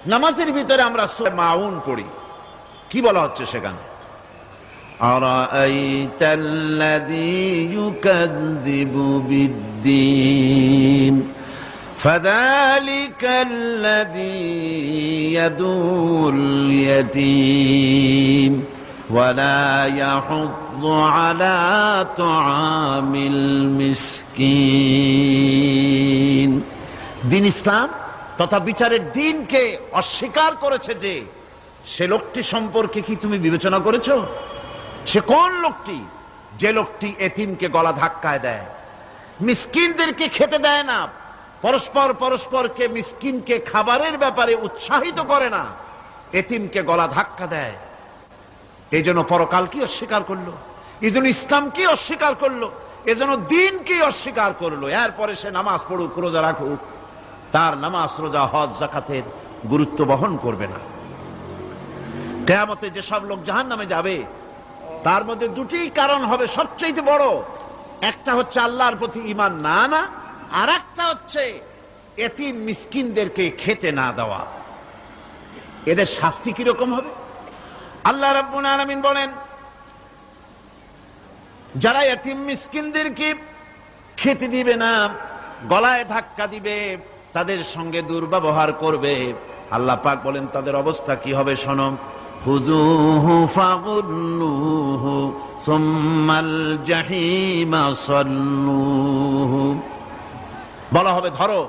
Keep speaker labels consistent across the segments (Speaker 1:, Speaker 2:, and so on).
Speaker 1: নামাজের ভিতরে আমরা সূরা মাউন পড়ি, কি বলা হচ্ছে সেখানে? আরাআইতাল্লাযী ইউকাযযিবু বিদ্দীন ফাযালিকাল্লাযী ইয়াদুল ইয়াতীম ওয়া লা ইয়াহুদ্দু আলা তুআমিল মিসকিন। দ্বীন ইসলাম তথা বিচারের দিনকে অস্বীকার করেছে যে সে লোকটি সম্পর্কে কি তুমি বিবেচনা করেছো? সে কোন লোকটি? যে লোকটি এতিমকে গলা ধাক্কায় দেয়, মিসকিনদেরকে খেতে দেয় না, পরস্পরকে মিসকিনকে খাবারের ব্যাপারে উৎসাহিত করে না, এতিমকে গলা ধাক্কা দেয়। এই জন্য পরকালকে অস্বীকার করলো, এই জন্য ইসলামকে অস্বীকার করলো, এই জন্য দিনকে অস্বীকার করলো। এরপরে সে নামাজ পড়ুক, রোজা রাখুক, তার নামাজ, রোজা, হজ, যাকাতের গুরুত্ব বহন করবে না। কিয়ামতে যেসব লোক জাহান্নামে যাবে তার মধ্যে দুটি কারণ হবে সবচেয়ে বড়। একটা হচ্ছে আল্লাহর প্রতি ঈমান না আনা, আর একটা হচ্ছে এতিম মিসকিনদেরকে খেতে না দেওয়া। এদের শাস্তি কি রকম হবে? আল্লাহ রাব্বুল আলামিন বলেন, যারা এতিম মিসকিনদেরকে খেতে দিবে না, গলায় ধাক্কা দিবে, তাদের সঙ্গে দুর্ব্যবহার করবে, আল্লাহ পাক বলেন তাদের অবস্থা কি হবে শোনো। খুযূহু ফাগুল্লুহু সুম্মাল জাহিমা সাল্লুহু। বলা হবে ধরো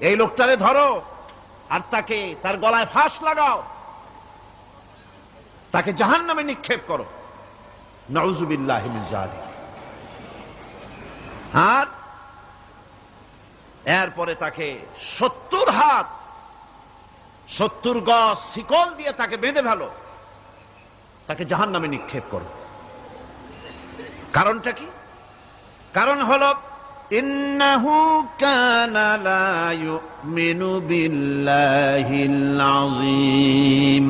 Speaker 1: এই লোকটারে, ধরো আর তাকে তার গলায় ফাঁস লাগাও, তাকে জাহান্নামে নিক্ষেপ করো। নাউযুবিল্লাহি মিন যালিক। আর এরপরে তাকে 70 হাত 70 গজ শিকল দিয়ে তাকে বেঁধে ফেলো, তাকে জাহান্নামে নিক্ষেপ করো। কারণটা কি? কারণ হলো ইন্নাহু কানা লা ইউমিনু বিল্লাহিল আযীম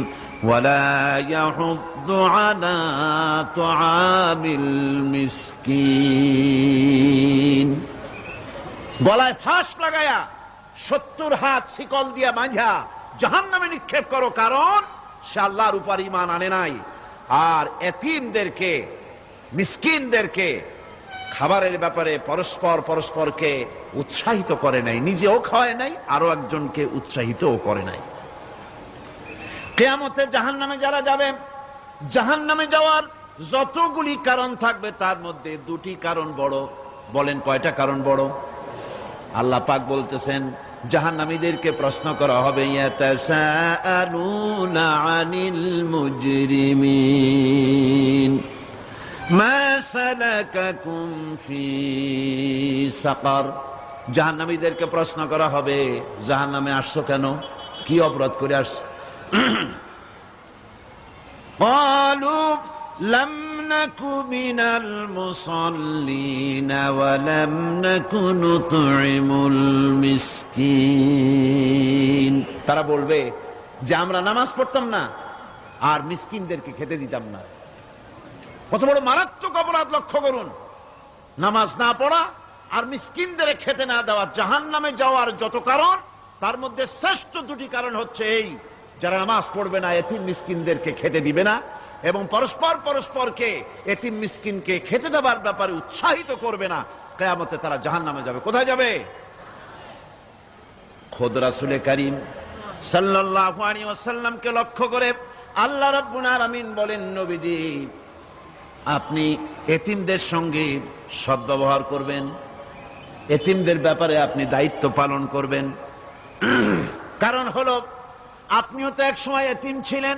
Speaker 1: ওয়া লা ইয়াহুদ্দু আলা তুআমিল মিসকিন। গলায় ফাঁস লাগায়া 70 হাত শিকল দিয়া বাঁধা জাহান্নামে নিক্ষেপ করো, কারণ সে আল্লাহর উপর ঈমান আনে নাই, আর এতিমদেরকে, মিসকিনদেরকে খাবারের ব্যাপারে পরস্পরকে উৎসাহিত করে নাই, নিজেও খাওয়ায় নাই, আরো একজনকে উৎসাহিতও করে নাই। কিয়ামতে জাহান্নামে যারা যাবে, জাহান্নামে যাওয়ার যতগুলি কারণ থাকবে তার মধ্যে দুটি কারণ বড়। বলেন কয়টা কারণ বড়? আল্লাহ পাক বলতেছেন জাহান্নামীদেরকে প্রশ্ন করা হবে, ইয়াতাসাআলুনা আনিল মুজরিমিন মা সালাকাকুম ফি সাকার। জাহান্নামীদেরকে প্রশ্ন করা হবে, জাহান্নামে আসছো কেন, কি অপরাধ করে আসছো? ক্বালু লাম নাকু মিনাল মুসাল্লিন ওয়া লাম নাকু নুতঈমুল মিসকিন। তারা বলবে যে আমরা নামাজ পড়তাম না আর মিসকিনদেরকে খেতে দিতাম না। কত বড় মারাত্মক অপরাধ লক্ষ্য করুন। নামাজ না পড়া আর মিসকিনদের খেতে না দেওয়া। জাহান্নামে যাওয়ার যত কারণ তার মধ্যে শ্রেষ্ঠ দুটি কারণ হচ্ছে এই, যারা নামাজ পড়বে না, এতিম মিসকিনদেরকে খেতে দিবে না, এবং পরস্পরকে এতিম মিসকিনকে খেতে দেওয়ার ব্যাপারে উৎসাহিত করবে না, কিয়ামতে তারা জাহান্নামে যাবে। কোথায় যাবে? খোদ রাসূল করিম সাল্লাল্লাহু আলাইহি ওয়াসাল্লামকে লক্ষ্য করে আল্লাহ রাব্বুল আলামিন বলেন, নবীজি আপনি এতিমদের সঙ্গে সদ্ব্যবহার করবেন, এতিমদের ব্যাপারে আপনি দায়িত্ব পালন করবেন। কারণ হলো আপনিও তো এক সময় এতিম ছিলেন,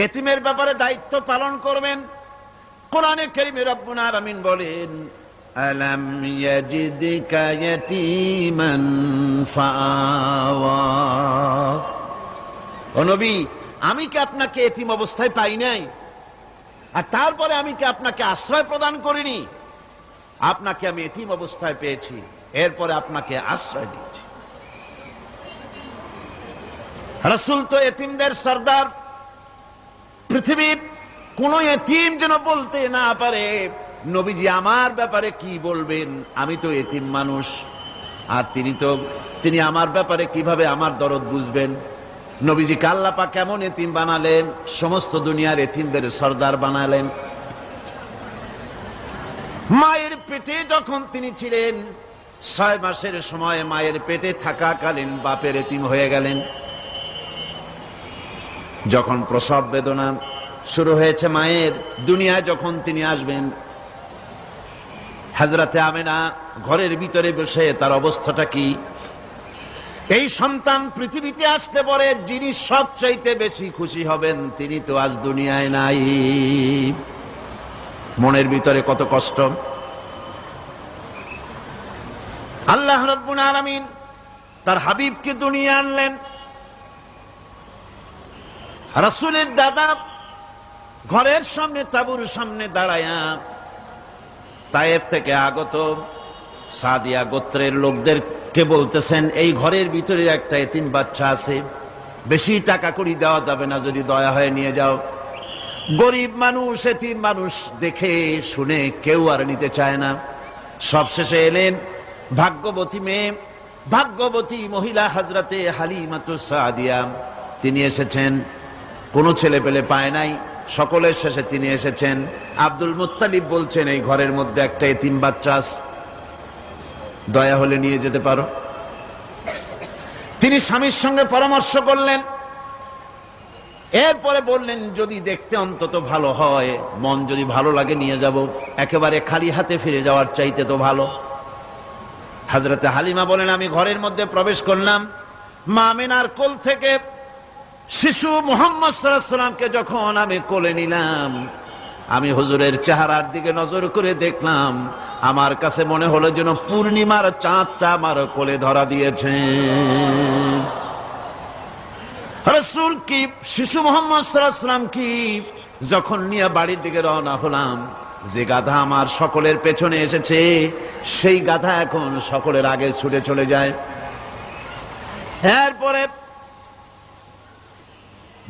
Speaker 1: এতিমের ব্যাপারে দায়িত্ব পালন করবেন। কোরআনে কারীমে রব্বুল আলামিন বলেন, আলাম ইয়াজিদকা ইয়াতীমান ফাআওয়া। ও নবী, আমি কি আপনাকে এতিম অবস্থায় পাই নাই? আর তারপরে আমি কি আপনাকে আশ্রয় প্রদান করিনি? আপনাকে আমি এতিম অবস্থায় পেয়েছি, এরপরে আপনাকে আশ্রয় দিয়েছি। রাসূল তো এতিমদের সরদার। পৃথিবীর কোন এতিম যেন বলতে না পারে, নবীজি আমার ব্যাপারে কি বলবেন, আমি তো এতিম মানুষ। আর তিনি আমার ব্যাপারে কিভাবে আমার দরদ বুঝবেন? নবীজিকে আল্লাহ পাক কেমন এতিম বানালেন, সমস্ত দুনিয়ার এতিমদের সর্দার বানালেন। মায়ের পেটে যখন তিনি ছিলেন 6 মাসের সময় মায়ের পেটে থাকাকালীন বাপের এতিম হয়ে গেলেন। যখন প্রসব বেদনা শুরু হয়েছে মায়ের, দুনিয়ায় যখন তিনি আসবেন, হযরতে আমেনা ঘরের ভিতরে বসে তার অবস্থাটা কি? এই সন্তান পৃথিবীতে আসতে পরে যিনি সবচাইতে বেশি খুশি হবেন তিনি তো আজ দুনিয়ায় নাই। মনের ভিতরে কত কষ্ট। আল্লাহ রাব্বুল আলামিন তার হাবিবকে দুনিয়া আনলেন। রাসূলের দাদা ঘরের সামনে তাঁবুর সামনে দাঁড়ায়া তায়েফ থেকে আগত সাদিয়া গোত্রের লোকদেরকে বলতেছেন, এই ঘরের ভিতরে একটা এতিম বাচ্চা আছে, বেশি টাকা কড়ি দেওয়া যাবে না, যদি দয়া হয়ে নিয়ে যাও। গরিব মানুষ, এতিম মানুষ দেখে শুনে কেউ আর নিতে চায় না। সবশেষে এলেন ভাগ্যবতী মেয়ে, ভাগ্যবতী মহিলা হযরতে হালিমাতুস সাদিয়া। তিনি এসেছেন, কোনো ছেলে পেলে পায় নাই, সকলের শেষে তিনি এসেছেন। আব্দুল মুত্তালিব বলছেন, এই ঘরের মধ্যে একটা এতিম বাচ্চা আছে, দয়া হলে নিয়ে যেতে পারো। তিনি স্বামীর সঙ্গে পরামর্শ করলেন, এরপরে বললেন, যদি দেখতে অন্তত ভালো হয়, মন যদি ভালো লাগে নিয়ে যাব, একেবারে খালি হাতে ফিরে যাওয়ার চাইতে তো ভালো। হযরতে হালিমা বলেন, আমি ঘরের মধ্যে প্রবেশ করলাম, মা আমিনার কোল থেকে শিশু মুহাম্মদ সাল্লাল্লাহু আলাইহি ওয়াসাল্লামকে যখন আমি কোলে নিলাম, আমি হুজুরের চেহারার দিকে নজর করে দেখলাম, আমার কাছে মনে হলো যেন পূর্ণিমার চাঁদটা আমার কোলে ধরা দিয়েছে। রাসূল কি শিশু মুহাম্মদ সাল্লাল্লাহু আলাইহি ওয়াসাল্লাম কি যখন নিয়ে বাড়ির দিকে রওনা হলাম, যে গাধা আমার সকলের পেছনে এসেছে সেই গাধা এখন সকলের আগে ছুটে চলে যায়। এরপরে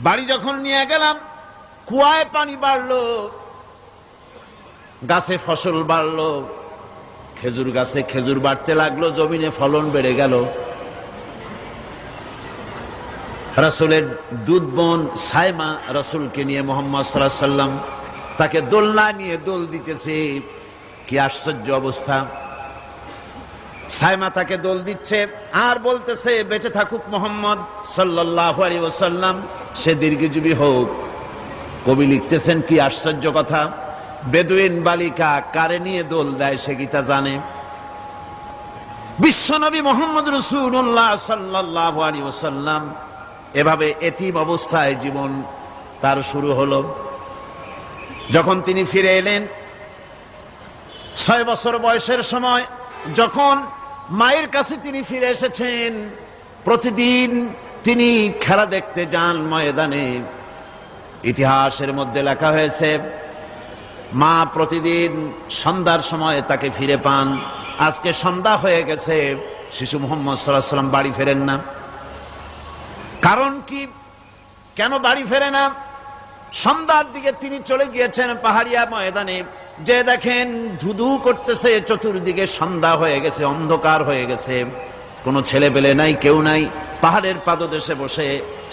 Speaker 1: বাড়ি যখন নিয়ে গেলাম, কুয়ায় পানি বাড়লো, গাছে ফসল বাড়লো, খেজুর গাছে খেজুর বাড়তে লাগলো, জমিনে ফলন বেড়ে গেল। রাসূলের দুধ বোন সাইমা রাসূলকে নিয়ে মুহাম্মদ সাল্লাল্লাহু আলাইহি ওয়াসাল্লাম তাকে দোলনা নিয়ে দোল দিতেছে। কি আশ্চর্য অবস্থা! সাইমা তাকে দোল দিচ্ছে আর বলতেছে, বেঁচে থাকুক মুহাম্মদ সাল্লাল্লাহু আলাইহি ওয়াসাল্লাম, সে দীর্ঘজীবী হোক। কবি লিখতেছেন, কি আশ্চর্য কথা! বেদুইন বালিকা কারে নিয়ে দোল দেয় সে কি তা জানে? বিশ্বনবী মুহাম্মদ রাসূলুল্লাহ সাল্লাল্লাহু আলাইহি ওয়াসাল্লাম এভাবে এতিম অবস্থায় জীবন তার শুরু হলো। যখন তিনি ফিরে এলেন 6 বছর বয়সের সময়, যখন মায়ের কাছে তিনি ফিরে এসেছেন, প্রতিদিন তিনি খেলা দেখতে যান ময়দানে। ইতিহাসের মধ্যে লেখা হয়েছে, মা প্রতিদিন সন্ধ্যার সময় তাকে ফিরে পান। আজকে সন্ধ্যা হয়ে গেছে, শিশু মুহাম্মদ সাল্লাল্লাহু আলাইহি ওয়াসাল্লাম বাড়ি ফেরেন না। কারণ কি, কেন বাড়ি ফেরে না? সন্ধ্যার দিকে তিনি চলে গিয়েছেন পাহাড়িয়া ময়দানে, যে দেখেন ধুধু করতেছে চতুর্দিকে, সন্ধ্যা হয়ে গেছে, অন্ধকার হয়ে গেছে, কোনো ছেলে পেলে নাই, কেউ নাই। পাহাড়ের পাদদেশে বসে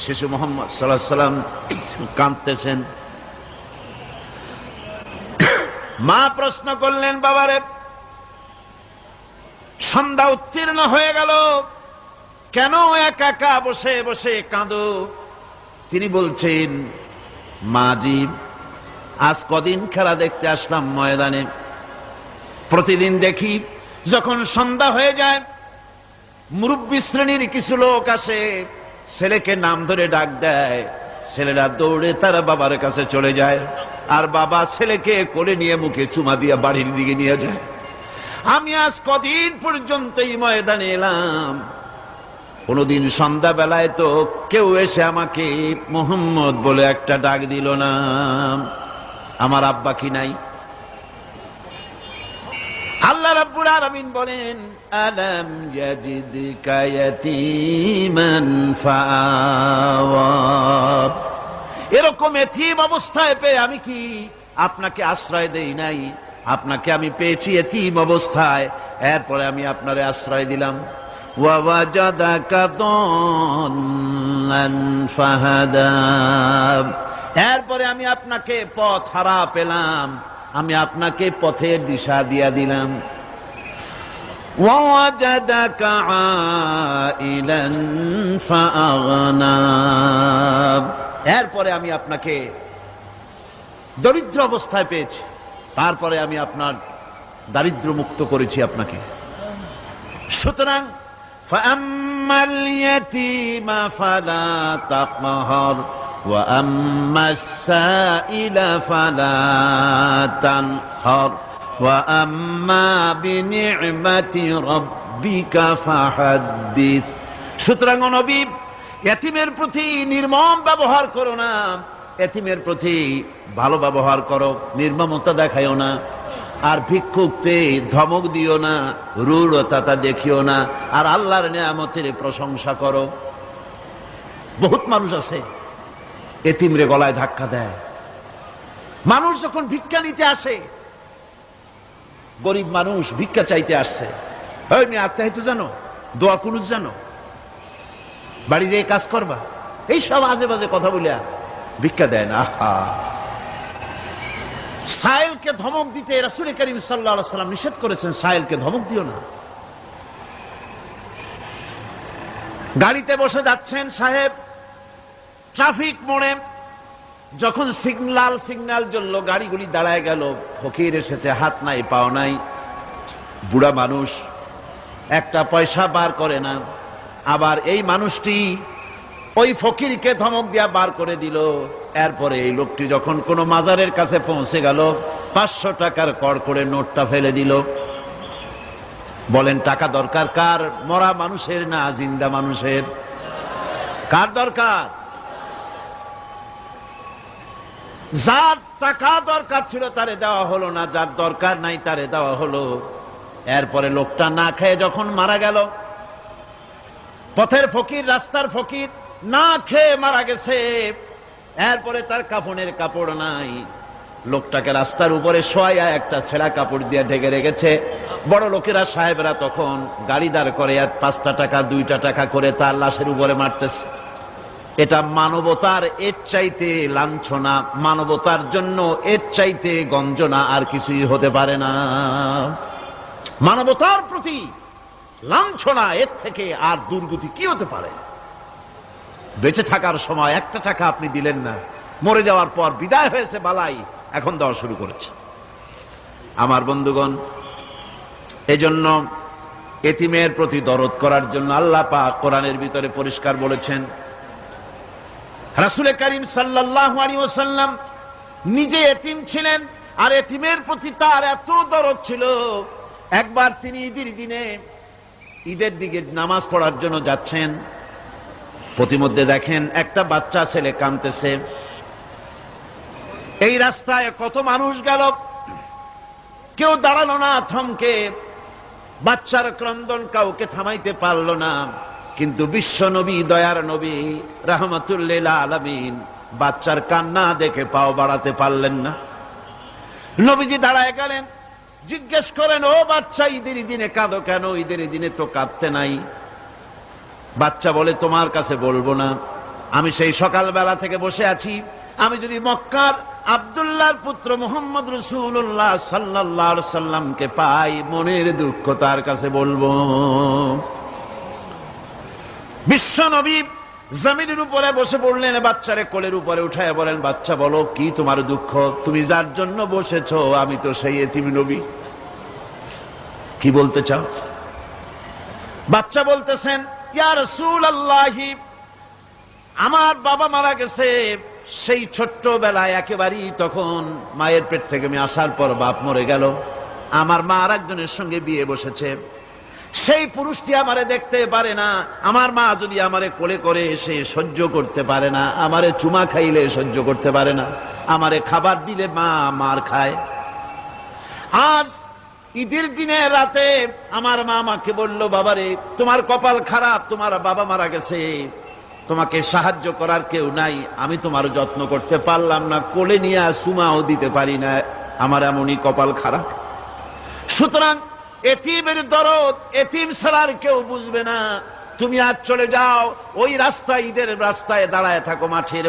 Speaker 1: শিশু মুহাম্মদ সাল্লাল্লাহু আলাইহি ওয়াসাল্লাম কাঁদতেছেন। মা প্রশ্ন করলেন, বাবারে, সন্ধ্যা উত্তীর্ণ হয়ে গেল, কেন একা একা বসে বসে কাঁদো? তিনি বলছেন, মাজি, আজ কদিন খেলা দেখতে আসলাম ময়দানে, প্রতিদিন দেখি যখন সন্ধ্যা হয়ে যায় মুরব্বী শ্রেণীর কিছু লোক আসে, ছেলেকে নাম ধরে ডাক দেয়, ছেলেরা দৌড়ে তার বাবার কাছে চলে যায়, আর বাবা ছেলেকে কোলে নিয়ে মুখে চুমা দিয়ে বাড়ির দিকে নিয়ে যায়। আমি আজ কদিন পর্যন্ত এই ময়দানে এলাম, কোনদিন সন্ধ্যা বেলায় তো কেউ এসে আমাকে মুহাম্মদ বলে একটা ডাক দিল না। আমার আব্বা কি নাই? আল্লাহ রাব্বুল আলামিন বলেন, আলাম ইয়াজিদকা ইয়াতীমান ফাআওয়া, এরকম এতিম অবস্থায় পেয়ে আমি কি আপনাকে আশ্রয় দেই নাই? আপনাকে আমি পেয়েছি এতিম অবস্থায়, এরপরে আমি আপনারে আশ্রয় দিলাম। ওয়াওয়াজাদাকা দাল্লান ফাহাদা, এরপরে আমি আপনাকে পথ হারা পেলাম, আমি আপনাকে পথের দিশা দিয়া দিলাম। ওয়াওয়াজাদাকা আইলান ফাআগনা, এরপরে আমি আপনাকে দরিদ্র অবস্থায় পেয়েছি, তারপরে আমি আপনার দারিদ্র মুক্ত করেছি আপনাকে। সুতরাং ফাআম্মাল ইয়াতীমা ফালা তাকহার ওয়া আম্মাস সাইলা ফালা তানহার ওয়া আম্মা বিনি'মাতি রাব্বিকা ফাহাদ্দিস। সুতরাং নবী, এতিমের প্রতি নির্মম ব্যবহার করো না, এতিমের প্রতি ভালো ব্যবহার করো, নির্মমতা দেখাইও না। আর ভিক্ষুকতে ধমক দিও না, রূঢ়তা দেখিও না, আর আল্লাহর নিয়ামতের প্রশংসা করো। বহুত মানুষ আছে এতিমরে গলায় ধাক্কা দেয়। মানুষ যখন ভিক্ষা নিতে আসে, গরিব মানুষ ভিক্ষা চাইতে আসছে, ওই মেয়ে আত্মাহিত জানো, দোয়া কুনুত জানো, বাড়ি যেয়ে কাজ করবা, এই সব আজে বাজে কথা বলিয়া ভিক্ষা দেয় না। সাইলকে ধমক দিতে রাসূল করিম সাল্লাল্লাহু আলাইহি ওয়াসাল্লাম নিষেধ করেছেন, সাইলকে ধমক দিও না। গাড়িতে বসে যাচ্ছেন সাহেব, ট্রাফিক মোড়ে যখন সিগন্যাল জ্বললো, গাড়িগুলি দাঁড়ায় গেল, ফকির এসেছে, হাত নাই পাও নাই, বুড়া মানুষ, একটা পয়সা বার করে না। আবার এই মানুষটি ওই ফকিরকে ধমক দিয়া বার করে দিল। এরপরে এই লোকটি যখন কোনো মাজারের কাছে পৌঁছে গেল, 500 টাকার কড়কড়ে নোটটা ফেলে দিল। বলেন টাকা দরকার কার? মরা মানুষের না জিন্দা মানুষের? কার দরকার? যার টাকা দরকার ছিল তারে দেওয়া হলো না, যার দরকার নাই তারে দেওয়া হলো। এরপরে লোকটা না খেয়ে যখন মারা গেল, পথের ফকির, রাস্তার ফকির, না খেয়ে মারা গেছে। এরপরে তার কাফনের কাপড় নাই, লোকটাকে রাস্তার উপরে শোয়া একটা ছেঁড়া কাপড় দিয়ে ঢেকে রেখেছে। বড় লোকেরা, সাহেবরা তখন গাড়ি দাঁড় করে আর 5টা টাকা 2টা টাকা করে তার লাশের উপরে মারতেছে। এটা মানবতার এর চাইতে লাঞ্ছনা, মানবতার জন্য এর চাইতে গঞ্জনা আর কিছুই হতে পারে না। মানবতার প্রতি লাঞ্ছনা এর থেকে আর দুর্গতি কি হতে পারে? বেঁচে থাকার সময় 1টা টাকা আপনি দিলেন না, মরে যাওয়ার পর বিদায় হয়েছে বালাই, এখন দেওয়া শুরু করেছে। আমার বন্ধুগণ, এজন্য এতিমের প্রতি দরদ করার জন্য আল্লাহ পাক কোরআনের ভিতরে পরিষ্কার বলেছেন। রাসূল করিম সাল্লাল্লাহু আলাইহি ওয়াসাল্লাম নিজে এতিম ছিলেন, আর এতিমের প্রতি তার এত দরদ ছিল, একবার তিনি ঈদের দিকে নামাজ পড়ার জন্য যাচ্ছেন। প্রতিমধ্যে দেখেন একটা বাচ্চা ছেলে কাঁদতেছে। এই রাস্তায় কত মানুষ গেল, কেউ দাঁড়ালো না থমকে, বাচ্চার ক্রন্দন কাউকে থামাইতে পারলো না। কিন্তু বিশ্ব নবী, দয়ার নবী, রাহমাতুল লিল আলামিন বাচ্চার কান্না দেখে পাও বাড়াতে পারলেন না। নবীজি দাঁড়ায় গেলেন, জিজ্ঞেস করেন, ও বাচ্চা, ঈদের দিনে কাঁদো কেন? ঈদের দিনে তো কাঁদতে নাই। বাচ্চা বলে, তোমার কাছে বলবো না, আমি সেই সকালবেলা থেকে বসে আছি, আমি যদি মক্কার আব্দুল্লাহর পুত্র মুহাম্মদ রাসূলুল্লাহ সাল্লাল্লাহু আলাইহি সাল্লামকে পাই, মনের দুঃখ তার কাছে বলবো। বিশ্ব নবী জমিনের উপরে বসে পড়লেন, বাচ্চারে কোলের উপরে উঠায় বলেন, বাচ্চা বলো কি তোমার দুঃখ? তুমি যার জন্য বসেছো আমি তো সেই এতিম নবী, কি বলতে চাও? বাচ্চা বলতেছেন, ইয়া রাসূলুল্লাহ, আমার বাবা মারা গেছে সেই ছোট্টবেলায়, একেবারেই তখন মায়ের পেট থেকে আমি আসার পর বাপ মরে গেল। আমার মা আর একজনের সঙ্গে বিয়ে বসেছে, সেই পুরুষটি আমারে দেখতে পারে না। আমার মা যদি আমারে কোলে করে এসে সহ্য করতে পারে না, আমারে চুমা খাইলে সহ্য করতে পারে না, আমারে খাবার দিলে মা মার খায়। আজ ঈদের দিনে রাতে আমার মা আমাকে বলল, বাবারে তোমার কপাল খারাপ, তোমার বাবা মারা গেছে, তোমাকে সাহায্য করার কেউ নাই, আমি তোমার যত্ন করতে পারলাম না, কোলে নিয়ে চুমাও দিতে পারি না, আমার এমনই কপাল খারাপ। সুতরাং এতিমের দরদ এতিম ছাড়া আর কেউ বুঝবে না। তুমি আজ চলে যাও ওই রাস্তায়, ঈদের রাস্তায় দাঁড়ায় থাকো, মাঠের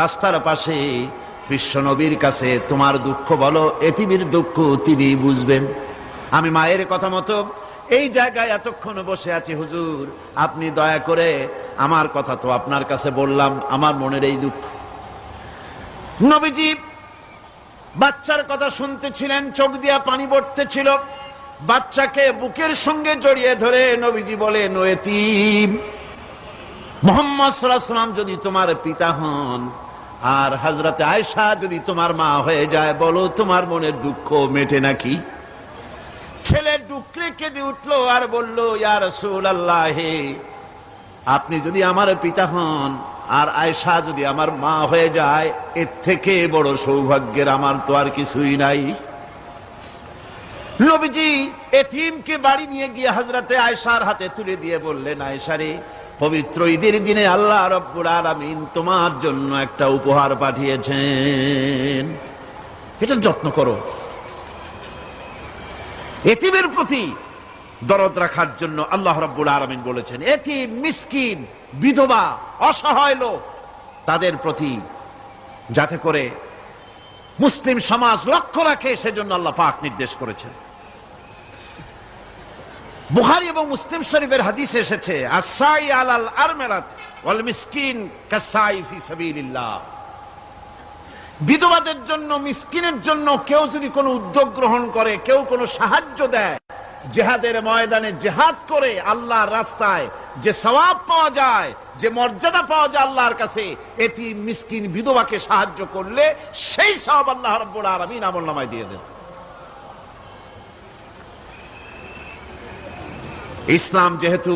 Speaker 1: রাস্তার পাশে, বিশ্ব নবীর কাছে তোমার দুঃখ বলো, এতিমের দুঃখ তিনি বুঝবেন। আমি মায়ের কথা মতো এই জায়গায় এতক্ষণ বসে আছি, হুজুর আপনি দয়া করে, আমার কথা তো আপনার কাছে বললাম, আমার মনের এই দুঃখ। নবীজি বাচ্চার কথা শুনতেছিলেন, চোখ দিয়া পানি পড়তেছিল। বাচ্চাকে বুকের সঙ্গে জড়িয়ে ধরে নবীজি বলেন, ও এতিম, মুহাম্মদ সাল্লাল্লাহু আলাইহি ওয়াসাল্লাম যদি তোমার পিতা হন আর হযরতে আয়েশা যদি তোমার মা হয়ে যায়, বলো তোমার মনের দুঃখ মেটে নাকি? ছেলে ডুকরে কেঁদে উঠলো আর বলল, ইয়া রাসূলুল্লাহ, আপনি যদি আমার পিতা হন আর আয়েশা যদি আমার মা হয়ে যায়, এর থেকে বড় সৌভাগ্যের আমার তো আর কিছুই নাই। নবীজি এতিমকে বাড়ি নিয়ে গিয়ে হযরতে আয়েশার হাতে তুলে দিয়ে বললেন, আয়েশা রে, পবিত্র ঈদের দিনে আল্লাহ রাব্বুল আলামিন তোমার জন্য একটা উপহার পাঠিয়েছেন, এটা যত্ন করো। এতিমের প্রতি দরদ রাখার জন্য আল্লাহ রাব্বুল আলামিন বলেছেন, এতিম, মিসকিন, বিধবা, অসহায় লোক, তাদের প্রতি যাতে করে মুসলিম সমাজ লক্ষ্য রাখে, সেজন্য আল্লাহ পাক নির্দেশ করেছেন। বুখারী এবং মুসলিম শরীফের হাদিসে এসেছে, আস-সাই আলাল আরমালাত ওয়াল মিসকিন কাস-সাই ফি সাবিলিল্লাহ। বিধবাদের জন্য, মিসকিনের জন্য কেউ যদি কোনো উদ্যোগ গ্রহণ করে, কেউ কোনো সাহায্য দেয়, জিহাদের ময়দানে জিহাদ করে আল্লাহর রাস্তায় যে সওয়াব পাওয়া যায়, যে মর্যাদা পাওয়া যায় আল্লাহর কাছে, এতিম, মিসকিন, বিধবাকে সাহায্য করলে সেই সওয়াব আল্লাহ রাব্বুল আলামিন আমলনামায় দিয়ে দেন। ইসলাম যেহেতু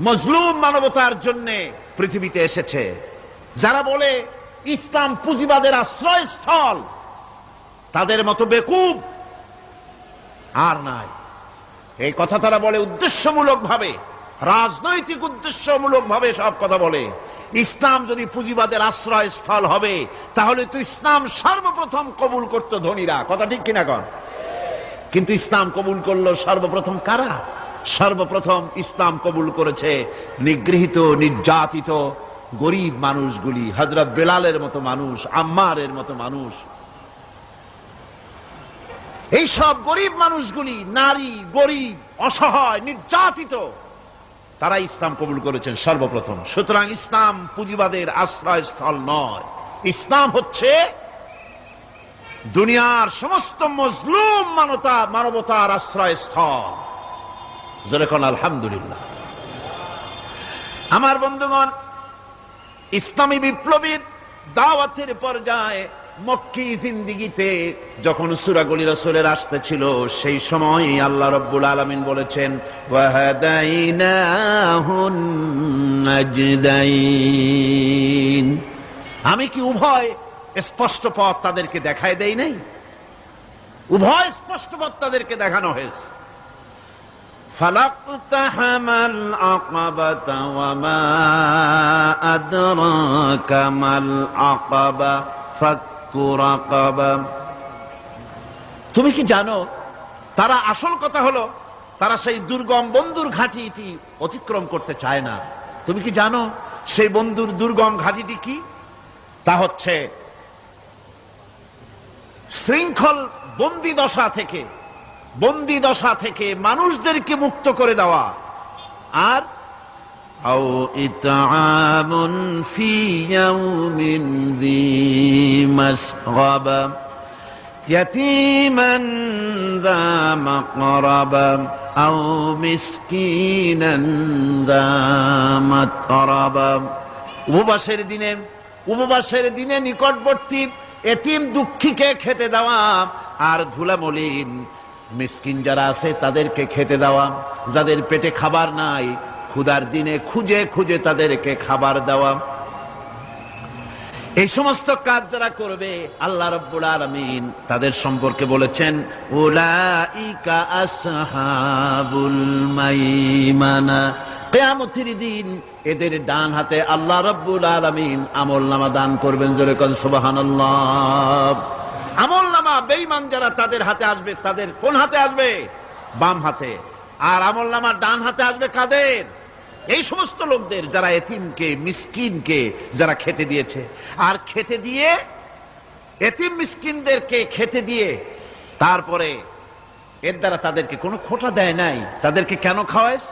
Speaker 1: মজলুম মানবতার জন্য পৃথিবীতে এসেছে, যারা বলে ইসলাম পুঁজিবাদের আশ্রয়স্থল, তাদের মতো বেকুব আর নাই। এই কথা তারা বলে উদ্দেশ্যমূলক ভাবে, রাজনৈতিক উদ্দেশ্যমূলক ভাবে সব কথা বলে। ইসলাম যদি পুঁজিবাদের আশ্রয়স্থল হবে, তাহলে তো ইসলাম সর্বপ্রথম কবুল করতো ধনীরা, কথা ঠিক কিনা কন? কিন্তু ইসলাম কবুল করলো সর্বপ্রথম কারা? সর্বপ্রথম ইসলাম কবুল করেছে নিগৃহীত, নির্যাতিত গরিব মানুষগুলি, হযরত বেলালের মতো মানুষ, আম্মারের মতো মানুষ। এই সব গরিব মানুষগুলি, নারী, গরিব, অসহায়, নির্যাতিত, তারা ইসলাম কবুল করেছেন সর্বপ্রথম। সুতরাং ইসলাম পুঁজিবাদের আশ্রয়স্থল নয়, ইসলাম হচ্ছে দুনিয়ার সমস্ত মজলুম মানবতার আশ্রয়স্থল। যেরকম আলহামদুলিল্লাহ। আমার বন্ধুগণ, ইসলামী বিপ্লবীর দাওয়াতের পর্যায়ে মক্কি জিন্দেগিতে যখন সূরাগুলি রাসূলের আসতেছিল, সেই সময় আল্লাহ রাব্বুল আলামিন বলেছেন, ওয়াহাদাইনাহুন নাজদাইন, আমি কি উভয় স্পষ্ট পথ তাদেরকে দেখায় দেই নাই? উভয় স্পষ্ট পথ তাদেরকে দেখানো হয়েছে। ফালাকতাহামাল আকাবাতা ওয়া মা আদরাকা মাল আকাবা ফাক্কু রাকাবা। তুমি কি জানো, তারা, আসল কথা হলো তারা সেই দুর্গম বন্ধুর ঘাঁটিটি অতিক্রম করতে চায় না। তুমি কি জানো সেই বন্ধুর দুর্গম ঘাঁটিটি কি? তা হচ্ছে শৃঙ্খল বন্দি দশা থেকে মানুষদেরকে মুক্ত করে দেওয়া, আর আও ইতআমুন ফি ইয়াউমিন যী মাসগাবা ইয়াতীমান যা মাকরাবা আও মিসকিনান যা মাতরাবা। উপবাসের দিনে নিকটবর্তী এতিম দুঃখীকে খেতে দেওয়া, আর ধুলামলিন মিসকিন যারা আছে তাদেরকে খেতে দেওয়া, যাদের পেটে খাবার নাই ক্ষুধার দিনে খুঁজে খুঁজে তাদেরকে খাবার দেওয়া। এই সমস্ত কাজ যারা করবে, আল্লাহ রাব্বুল আলামিন তাদের সম্পর্কে বলেছেন, উলাইকা আসহাবুল মাইমানা, কিয়ামতের দিন এদের ডান হাতে আল্লাহ রাব্বুল আলামিন আমলনামা দান করবেন। জোরে কোন সুবহানাল্লাহ। আমলনামা বেঈমান যারা তাদের হাতে আসবে, তাদের কোন হাতে আসবে? বাম হাতে। আর আমলনামা ডান হাতে আসবে কাদের? এই সমস্ত লোকদের যারা এতিমকে মিসকিনকে যারা খেতে দিয়েছে। আর খেতে দিয়ে এতিম মিসকিনদেরকে খেতে দিয়ে তারপরে এর দ্বারা তাদেরকে কোনো খোটা দেয় নাই। তাদেরকে কেন খাওয়াইস?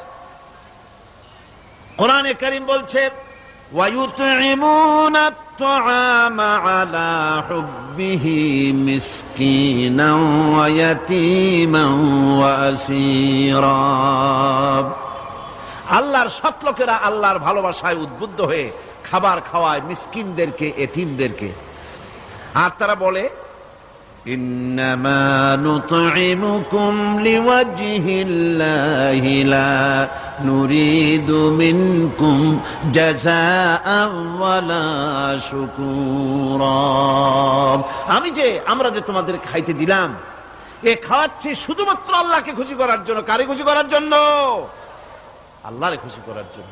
Speaker 1: কোরআনে কারীম বলছে وَيُطْعِمُونَ الطَّعَامَ عَلَى حُبِّهِ مِسْكِينًا وَيَتِيمًا وَأَسِيرًا। আল্লাহর সৎ লোকেরা আল্লাহর ভালোবাসায় উদ্বুদ্ধ হয়ে খাবার খাওয়ায় মিসকিনদেরকে, এতিমদেরকে। আর তারা বলে ইন্নামা নুতঈমুকুম লিওয়াজহিল্লাহি লা নুরিদু মিনকুম জাযাআন ওয়ালা শুকুরা। আমরা যে তোমাদের খাইতে দিলাম, এ খাওয়াচ্ছি শুধুমাত্র আল্লাহকে খুশি করার জন্য। কারে খুশি করার জন্য? আল্লাহরে খুশি করার জন্য।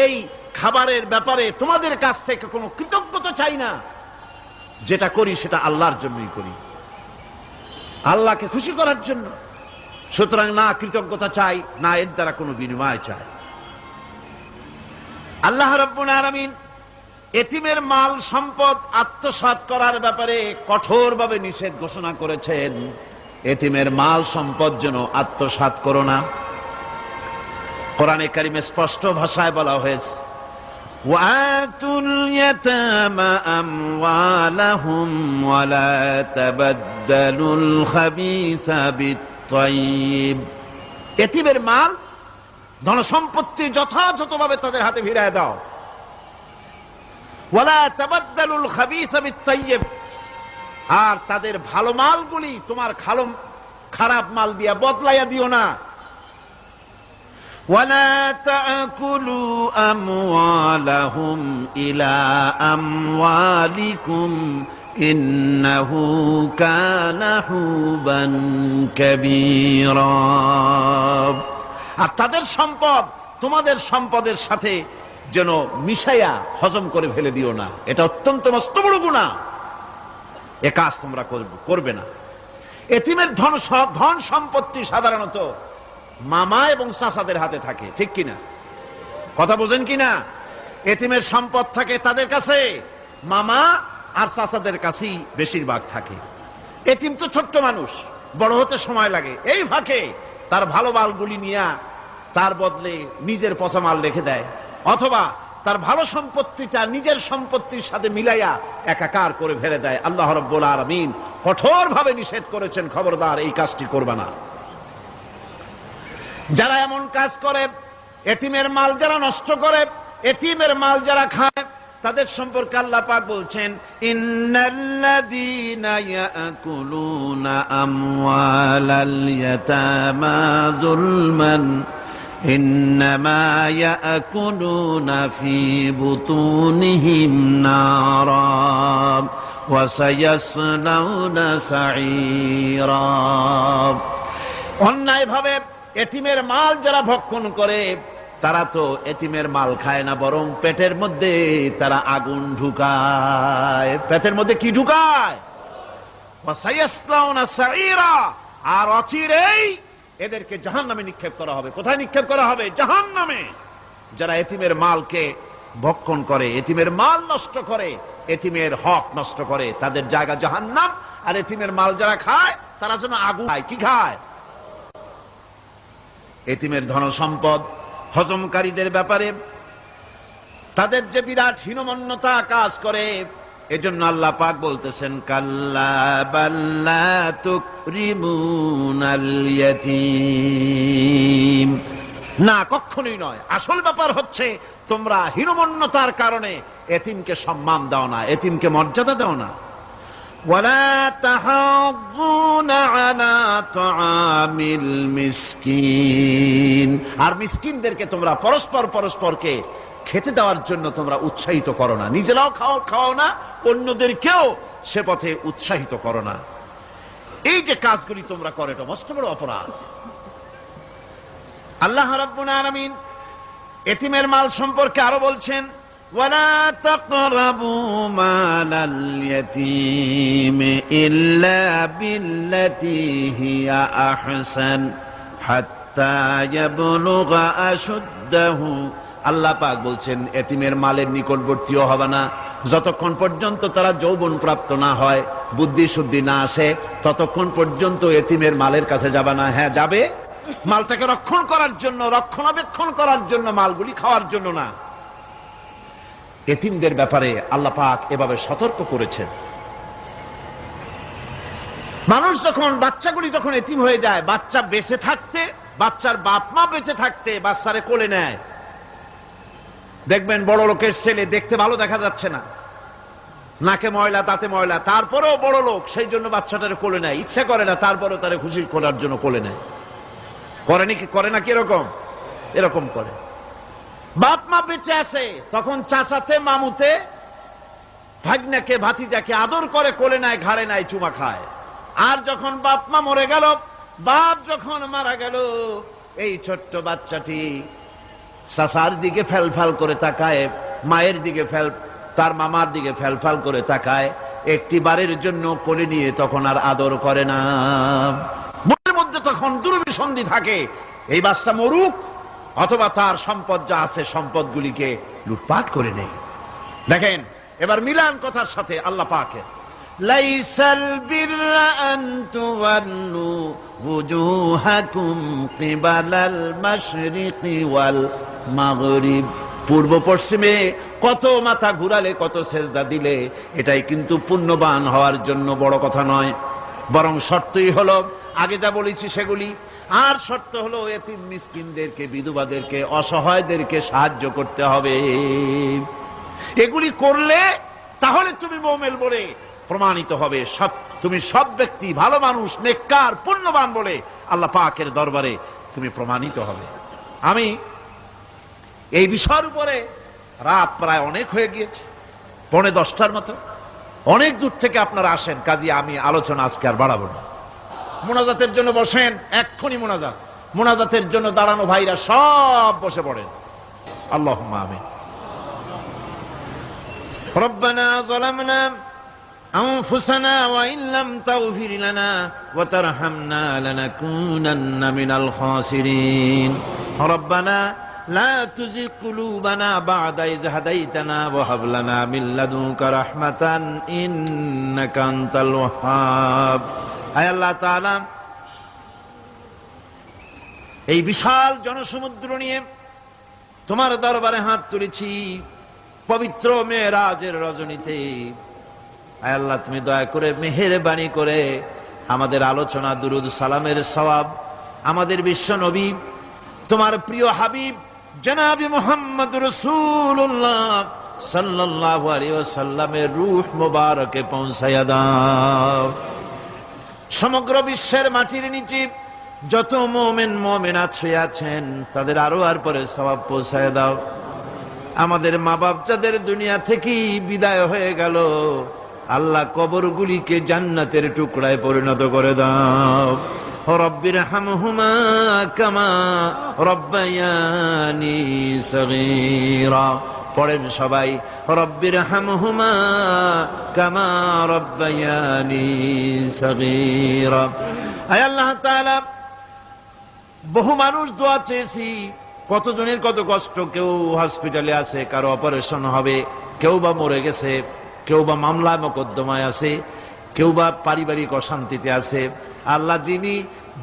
Speaker 1: এই খাবারের ব্যাপারে তোমাদের কাছ থেকে কোনো কৃতজ্ঞতা চাই না। যেটা করি সেটা আল্লাহর জন্যই করি, আল্লাহকে খুশি করার জন্য। সুতরাং না কৃতজ্ঞতা চাই, না এর দ্বারা কোনো বিনিময় চাই। আল্লাহ রাব্বুল আলামিন এতিমের মাল সম্পদ আত্মসাৎ করার ব্যাপারে কঠোরভাবে নিষেধ ঘোষণা করেছেন। এতিমের মাল সম্পদ যেন আত্মসাৎ করো না। কোরআনে কারিমে স্পষ্ট ভাষায় বলা হয়েছে وَآتُوا الْيَتَامَى أَمْوَالَهُمْ وَلَا تَبَدَّلُوا الْخَبِيثَ بِالطَّيِّبِ। এতিমের মাল ধন সম্পত্তি যথাযথভাবে তাদের হাতে ফিরিয়ে দাও। وَلَا تَبَدَّلُوا الْخَبِيثَ بِالطَّيِّبِ। আর তাদের ভালো মালগুলি তোমার খারাপ মাল দিয়া বদলাইয়া দিও না। وَلَا تَأْكُلُوا أَمْوَالَهُمْ إِلَى أَمْوَالِكُمْ إِنَّهُ كَانَ حُوبًا كَبِيرًا। আর তাদের সম্পদ তোমাদের সম্পদের সাথে যেন মিশাইয়া হজম করে ফেলে দিও না। এটা অত্যন্ত মস্ত বড় গুনাহ। এ কাজ তোমরা করবে না। এতিমের ধন সম্পত্তি সাধারণত মামা এবং চাচাদের হাতে থাকে, ঠিক কিনা? কথা বোঝেন কিনা? এতিমের সম্পদ থাকে তাদের কাছে, মামা আর চাচাদের কাছেই বেশিরভাগ থাকে। এতিম তো ছোট্ট মানুষ, বড় হতে সময় লাগে। এই ফাঁকে তার ভালো মালগুলি নিয়ে তার বদলে নিজের পচা মাল রেখে দেয়, অথবা তার ভালো সম্পত্তিটা নিজের সম্পত্তির সাথে মিলাইয়া একাকার করে ফেলে দেয়। আল্লাহ রাব্বুল আলামিন কঠোরভাবে নিষেধ করেছেন, খবরদার এই কাজটি করবে না। যারা এমন কাজ করে, এতিমের মাল যারা নষ্ট করে, এতিমের মাল যারা খায়, তাদের সম্পর্কে আল্লাহ পাক বলছেন ইন্নাল্লাযীনা ইয়াকুলুনা আমওয়ালাল ইয়াতামা যুলমান ইন্নামা ইয়াকুলুনা ফি বুতুনিহিম নারা ওয়া সায়াসলাউনা সাঈরা। অন্যায়ভাবে এতিমের মাল যারা ভক্ষণ করে, তারা তো এতিমের মাল খায় না, বরং পেটের মধ্যে তারা আগুন ঢুকায়। পেটের মধ্যে কি ঢুকায়? আর অচিরেই এদেরকে জাহান্নামে নিক্ষেপ করা হবে। কোথায় নিক্ষেপ করা হবে? জাহান্নামে। যারা এতিমের মালকে ভক্ষণ করে, এতিমের মাল নষ্ট করে, এতিমের হক নষ্ট করে, তাদের জায়গা জাহান্নাম। আর এতিমের মাল যারা খায়, তারা যেন আগুন খায়। কি খায়? এতিমের ধন সম্পদ হজমকারীদের ব্যাপারে তাদের যে বিরাট হীনমন্যতা কাজ করে, এজন্য আল্লাহ পাক বলতেছেন কাল্লা বাল্লা তুকরিমুনাল ইয়াতীম। না, কখনোই নয়। আসল ব্যাপার হচ্ছে তোমরা হীনমন্যতার কারণে এতিমকে সম্মান দাও না, এতিমকে মর্যাদা দাও না। ওয়ালা তাহাজ্জুনা আলা তাআমিল মিসকিন। আর মিসকিনদেরকে তোমরা পরস্পরকে খেতে দেওয়ার জন্য তোমরা উৎসাহিত করো না। নিজেরাও খাও না, অন্যদেরকেও সে পথে উৎসাহিত করো না। এই যে কাজগুলি তোমরা করো, এটা মস্ত বড় অপরাধ। আল্লাহ রাব্বুল আলামিন এতিমের মাল সম্পর্কে আরো বলছেন ولا تقربوا مال اليتيم إلا بالتي هي أحسن حتى يبلغ أشده আল্লাহ পাক বলছেন এতিমের মালের নিকটবর্তীও হবে না যতক্ষণ পর্যন্ত তারা যৌবন প্রাপ্ত না হয়, বুদ্ধি শুদ্ধি না আসে, ততক্ষণ পর্যন্ত এতিমের মালের কাছে যাবে না। হ্যাঁ যাবে, মালটাকে রক্ষণ করার জন্য, রক্ষণাবেক্ষণ করার জন্য, মালগুলি খাওয়ার জন্য না। এতিমদের ব্যাপারে আল্লাহ পাক এভাবে সতর্ক করেছেন। মানুষ যখন, বাচ্চাগুলি যখন এতিম হয়ে যায়, বাচ্চা বেঁচে থাকতে, বাচ্চার বাপ মা বেঁচে থাকতে বাচ্চারে কোলে নেয়। দেখবেন বড় লোকের ছেলে দেখতে ভালো দেখা যাচ্ছে না, নাকে ময়লা তাতে ময়লা, তারপরেও বড় লোক, সেই জন্য বাচ্চাটারে কোলে নেয়। ইচ্ছা করে না, তারপরেও তারে খুশি করার জন্য কোলে নেয়। করে না কি এরকম? এরকম করে। বাপ মা বেঁচে আছে তখন চাচাতে মামুতে ভাগ্নাকে ভাতিজাকে আদর করে কোলে নেয়, ঘাড়ে নেয়, চুমা খায়। আর যখন বাপ মা মরে গেল, বাপ যখন মারা গেল, এই ছোট্ট বাচ্চাটি চাচার দিকে ফেলফাল করে তাকায়, মায়ের দিকে তার মামার দিকে ফেলফাল করে তাকায়, একটি বারের জন্য কোলে নিয়ে তখন আর আদর করে না। মনের মধ্যে তখন দুর্বিসন্ধি থাকে, এই বাচ্চা মরুক অথবা তার সম্পদ যা আছে সম্পদগুলিকে লুটপাট করে নেই। দেখেন এবার মিলান কথার সাথে আল্লাহ পাকের, লাইসাল বিররা আন তুওয়াল্লু ওয়ুজুহাকুম কিবালাল মাশরিকি ওয়াল মাগরিব। পূর্ব পশ্চিমে কত মাথা ঘুরালে, কত সেজদা দিলে, এটাই কিন্তু পুণ্যবান হওয়ার জন্য বড় কথা নয়। বরং শর্তই হলো আগে যা বলেছি সেগুলি। আর শর্ত হলো এতিম মিসকিনদেরকে, বিধবাদেরকে, অসহায়দেরকে সাহায্য করতে হবে। এগুলি করলে তাহলে তুমি মুমিন বলে প্রমাণিত হবে, তুমি সৎ ব্যক্তি, ভালো মানুষ, নেককার, পুণ্যবান বলে আল্লাহ পাকের দরবারে তুমি প্রমাণিত হবে। আমি এই বিষয়ের উপরে রাত প্রায় অনেক হয়ে গিয়েছে, 9:45 মতো, অনেক দূর থেকে আপনারা আসেন, কাজে আমি আলোচনা আজকে আর বাড়াবো না। মোনাজাতের জন্য বসেন, এক্ষুনি মোনাজাতের জন্য দাঁড়ানো ভাইরা সব বসে পড়েন। আল্লাহুম্মা আমিন। রব্বানা যালামনা আনফুসানা ওয়া ইন লাম তাগফির লানা ওয়া তারহামনা লানাকুনান্না মিনাল খাসিরিন। রব্বানা লা তুযিগ কুলুবানা বা'দা ইয হাদাইতানা ওয়া হাব লানা মিন লাদুনকা রাহমাতান ইন্নাকা আনতাল ওয়াহ্হাব। আয় আল্লাহ তাআলা, এই বিশাল জনসমুদ্র নিয়ে তোমার দরবারে হাত তুলেছি পবিত্র মেরাজের রজনীতে। আয় আল্লাহ, তুমি দয়া করে মেহেরবানি করে আমাদের আলোচনা, দুরুদ সালামের সওয়াব আমাদের বিশ্ব নবী, তোমার প্রিয় হাবিব জনাবে মুহাম্মদ রাসূলুল্লাহ সাল্লাল্লাহু আলাইহি ওয়াসাল্লামের রূহ মুবারকে পৌঁছায়া দাও। সমগ্র বিশ্বের মাটির নিচে যত মুমিন মুমিনাত শুয়ে আছেন তাদের আরো আর পরে সওয়াব পৌঁছায় দাও। আমাদের মা বাপ যাদের দুনিয়া থেকে বিদায় হয়ে গেল, আল্লাহ কবরগুলিকে জান্নাতের টুকরায় পরিণত করে দাও। রব্বিরহামহুমা কামা রব্বায়ানি সগীরা। পড়েন সবাই, রব্বিরহামহুমা কামা রব্বায়ানি সগীরা। আয় আল্লাহ তাআলা, বহু মানুষ দোয়া চেয়েছি, কতজনের কত কষ্ট, কেউ হসপিটালে আছে, কারো অপারেশন হবে, কেউ বা মরে গেছে, কেউ বা মামলা মোকদ্দমায় আছে, কেউ বা পারিবারিক অশান্তিতে আছে। আল্লাহ, যিনি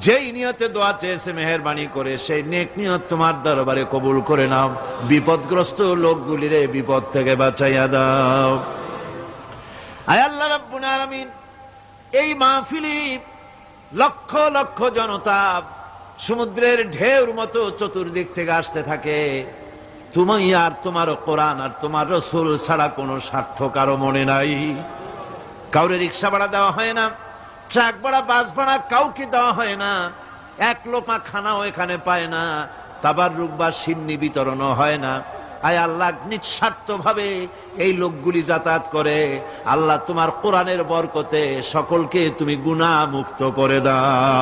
Speaker 1: যেই নিয়তে দোয়া চেয়েছে মেহেরবানি করে সেই নেক নিয়ত তোমার দরবারে কবুল করে নাও। বিপদগ্রস্ত লোকগুলিরে বিপদ থেকে বাঁচাইয়া দাও। আয় আল্লাহ রাব্বুল আলামিন, এই মাহফিলে লক্ষ লক্ষ জনতা সমুদ্রের ঢেউর মতো চতুর্দিক থেকে আসতে থাকে। তুমি আর তোমার কোরআন আর তোমার রাসূল ছাড়া কোনো স্বার্থ কারো মনে নাই। কাউরে রিক্সা ভাড়া দেওয়া হয় না, ট্রাক ভাড়া, বাস ভাড়া কাউকে দেওয়া হয় না, এক লোকমা খানাও এখানে পায় না, তাবাররুক বা সিন্নি বিতরণও হয় না। আয় আল্লাহ, নিঃস্বার্থ ভাবে এই লোকগুলি যাতায়াত করে। আল্লাহ, তোমার কোরআনের বরকতে সকলকে তুমি গুনাহ মুক্ত করে দাও।